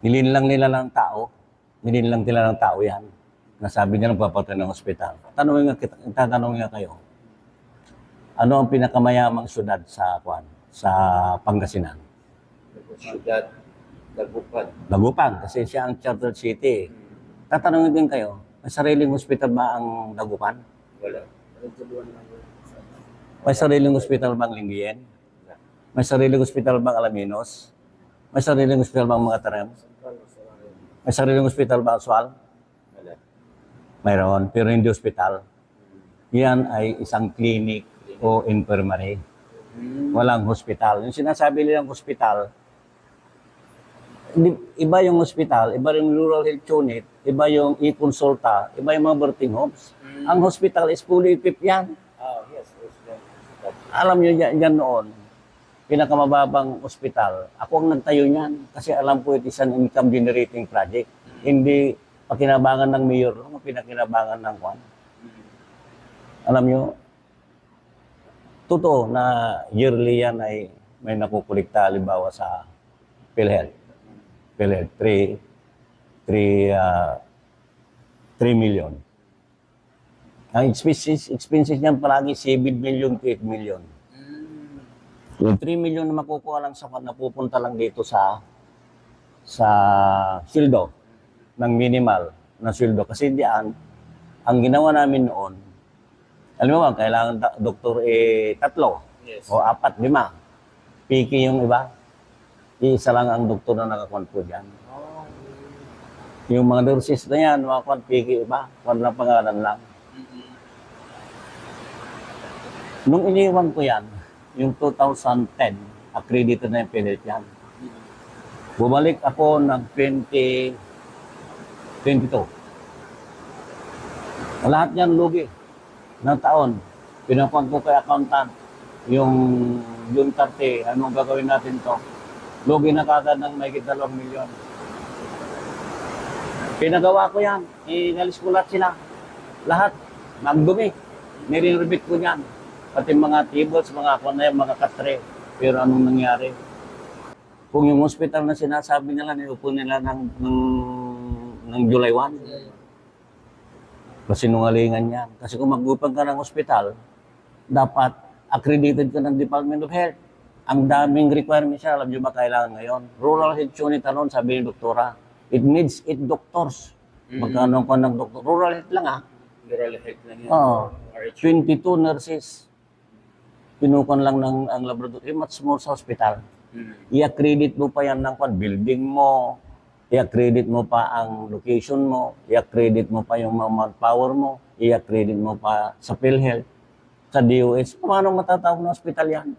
Nilinlang nila ng tao. Nilinlang nila ng tao yan. Nasabi niya nagpapatay ng ospital. Tatanungin nga kayo, ano ang pinakamayamang syudad sa Pangasinan? Syudad, Dagupan. Dagupan, kasi siya ang charter city. Tatanungin din kayo, may sariling ospital ba ang Dagupan? Wala. May sariling ospital bang Lingayen? May sariling ospital bang Alaminos? May sariling ospital bang mga Tarem? May sariling ospital ba Aswal? Wala. Mayroon, pero hindi ospital. Yan ay isang clinic o infirmary. Walang hospital. Yung sinasabi nilang hospital, iba yung hospital, iba yung rural health unit, iba yung e-consulta, iba yung mga birthing homes. Ang hospital is fully equipped yan. Yes. Alam nyo yan noon, pinakamababang ospital, ako ang nagtayo niyan kasi alam ko ito isang income generating project. Hindi pakinabangan ng mayor lang, pinakinabangan ng kwan. Alam nyo, totoo na yearly yan ay may nakukulikta halimbawa sa PhilHealth. PhilHealth, 3 million. Ang expenses niyan palagi 7 million to 8 million. Yung 3 million na makukuha lang sa napupunta lang dito sa sildo ng minimal na sildo. Kasi diyan, ang ginawa namin noon, alam mo ba, kailangan doktor 3 Yes. o 4, 5. Piki yung iba. Isa lang ang doktor na nakakuan po dyan. Yung mga nurses na yan, mga kuan, piki iba. Kuan lang pangalan lang. Nung iniwan ko yan, yung 2010, accredited na yung PhilHealth yan. Bumalik ako ng 2022. Lahat yan lugi ng taon. Pinakuan ko kay accountant. Yung June 30, anong gagawin natin to? Lugi na kagad ng may 2 milyon. Pinagawa ko yan. Inalis ko lahat sila. Lahat. Magdumi. Nirin-rebit ko yan. Pati mga tables, mga kunay, mga katre. Pero anong nangyari? Kung yung hospital na sinasabi nila, niupo nila ng July 1. Masinungalingan yan. Kasi kung magupang ka ng hospital, dapat accredited ka ng Department of Health. Ang daming requirements siya. Alam nyo ba kailangan ngayon? Rural health unit alone, sabi ni doktora, it needs 8 doctors. Magkano ko ng doktor? Rural health lang Rural health lang yan. Oo. RH. 22 nurses. Pinukan lang ng ang laboratory. Much more sa hospital. I-accredit mo pa yan ng building mo. I-accredit mo pa ang location mo. I-accredit mo pa yung manpower mo. I-accredit mo pa sa PhilHealth, sa DOH. Paano matatawag ng hospital yan?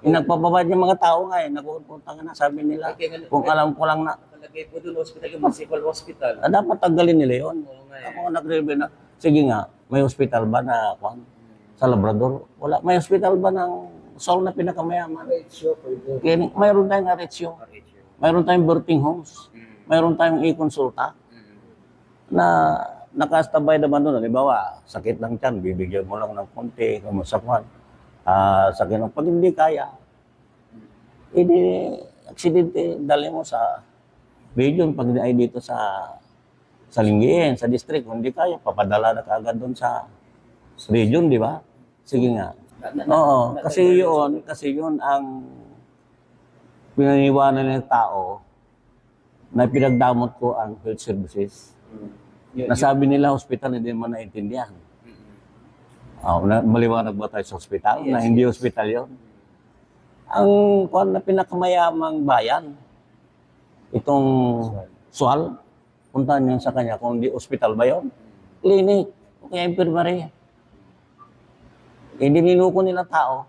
Nagpapabad yung mga tao nga nakupunta ka na, sabi nila. Kung alam ko lang na. Nakalagay po doon hospital, yung municipal hospital. Dapat tanggalin nila yun. Oo nga eh. Ako nag-review na, sige nga, may hospital ba na sa Labrador? Wala. May hospital ba ng Sol na pinakamayaman? Mayroon tayong RH. Mayroon tayong birthing homes. Mayroon tayong e-consulta na nakastabay naman doon. Halimbawa, sakit ng tiyan, bibigyan mo lang ng konti, kumusapan. Sakit ng pag hindi kaya, aksidente, dali mo sa region, pag ay dito sa Lingayen, sa district, kung hindi kaya, papadala na kaagad doon sa region, di ba? Sige nga. Oo, kasi yun ang pinaniwanan ng tao na pinagdamot ko ang health services. Nasabi nila hospital, hindi man naintindihan. Maliwanag ba tayo sa hospital? Na hindi hospital yun. Ang na pinakamayamang bayan, itong Sual, puntahan nyo sa kanya kung hindi hospital ba yun? Clinic, o kaya infirmary. Hindi ninuko nila tao.